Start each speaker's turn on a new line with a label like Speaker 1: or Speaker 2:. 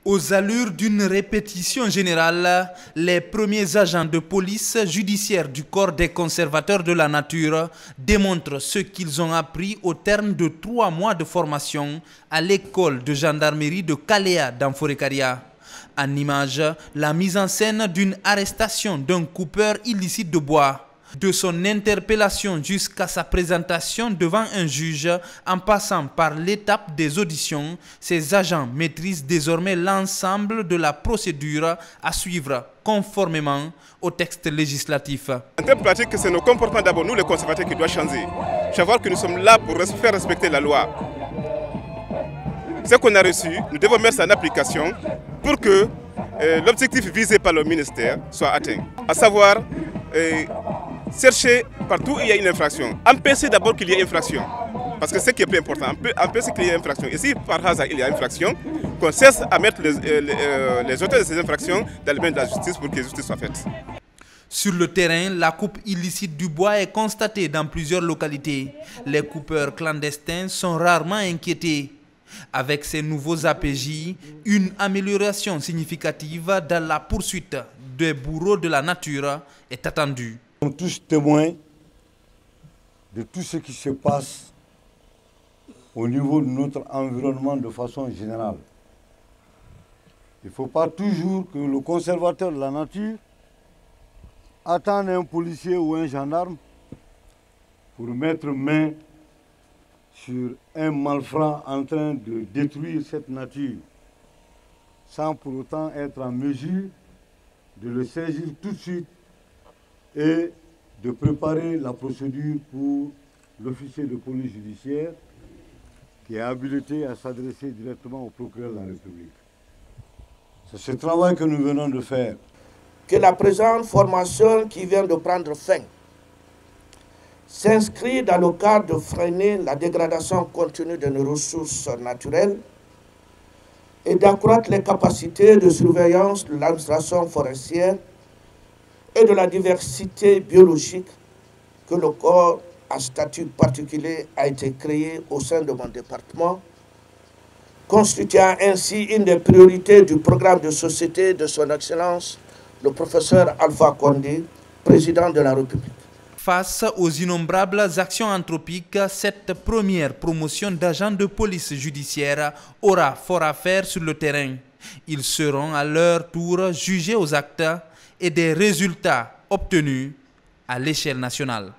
Speaker 1: Aux allures d'une répétition générale, les premiers agents de police judiciaire du corps des conservateurs de la nature démontrent ce qu'ils ont appris au terme de 3 mois de formation à l'école de gendarmerie de Kaléa dans Forêt-Karia. En image, la mise en scène d'une arrestation d'un coupeur illicite de bois. De son interpellation jusqu'à sa présentation devant un juge, en passant par l'étape des auditions, ces agents maîtrisent désormais l'ensemble de la procédure à suivre conformément au texte législatif.
Speaker 2: En termes pratiques, c'est nos comportements d'abord, nous les conservateurs, qui doivent changer. Savoir que nous sommes là pour faire respecter la loi. Ce qu'on a reçu, nous devons mettre ça en application pour que l'objectif visé par le ministère soit atteint. À savoir, chercher partout où il y a une infraction. Empêcher d'abord qu'il y ait infraction. Parce que c'est ce qui est plus important. Empêcher qu'il y ait infraction. Et si par hasard il y a infraction, qu'on cesse à mettre les auteurs de ces infractions dans les mains de la justice pour que la justice soit faite.
Speaker 1: Sur le terrain, la coupe illicite du bois est constatée dans plusieurs localités. Les coupeurs clandestins sont rarement inquiétés. Avec ces nouveaux APJ, une amélioration significative dans la poursuite des bourreaux de la nature est attendue.
Speaker 3: Nous sommes tous témoins de tout ce qui se passe au niveau de notre environnement de façon générale. Il ne faut pas toujours que le conservateur de la nature attende un policier ou un gendarme pour mettre main sur un malfrat en train de détruire cette nature, sans pour autant être en mesure de le saisir tout de suite et de préparer la procédure pour l'officier de police judiciaire qui est habilité à s'adresser directement au procureur de la République. C'est ce travail que nous venons de faire.
Speaker 4: Que la présente formation qui vient de prendre fin s'inscrit dans le cadre de freiner la dégradation continue de nos ressources naturelles et d'accroître les capacités de surveillance de l'administration forestière et de la diversité biologique que le corps à statut particulier a été créé au sein de mon département, constituant ainsi une des priorités du programme de société de son Excellence, le professeur Alpha Condé, président de la République.
Speaker 1: Face aux innombrables actions anthropiques, cette première promotion d'agents de police judiciaire aura fort à faire sur le terrain. Ils seront à leur tour jugés aux actes et des résultats obtenus à l'échelle nationale.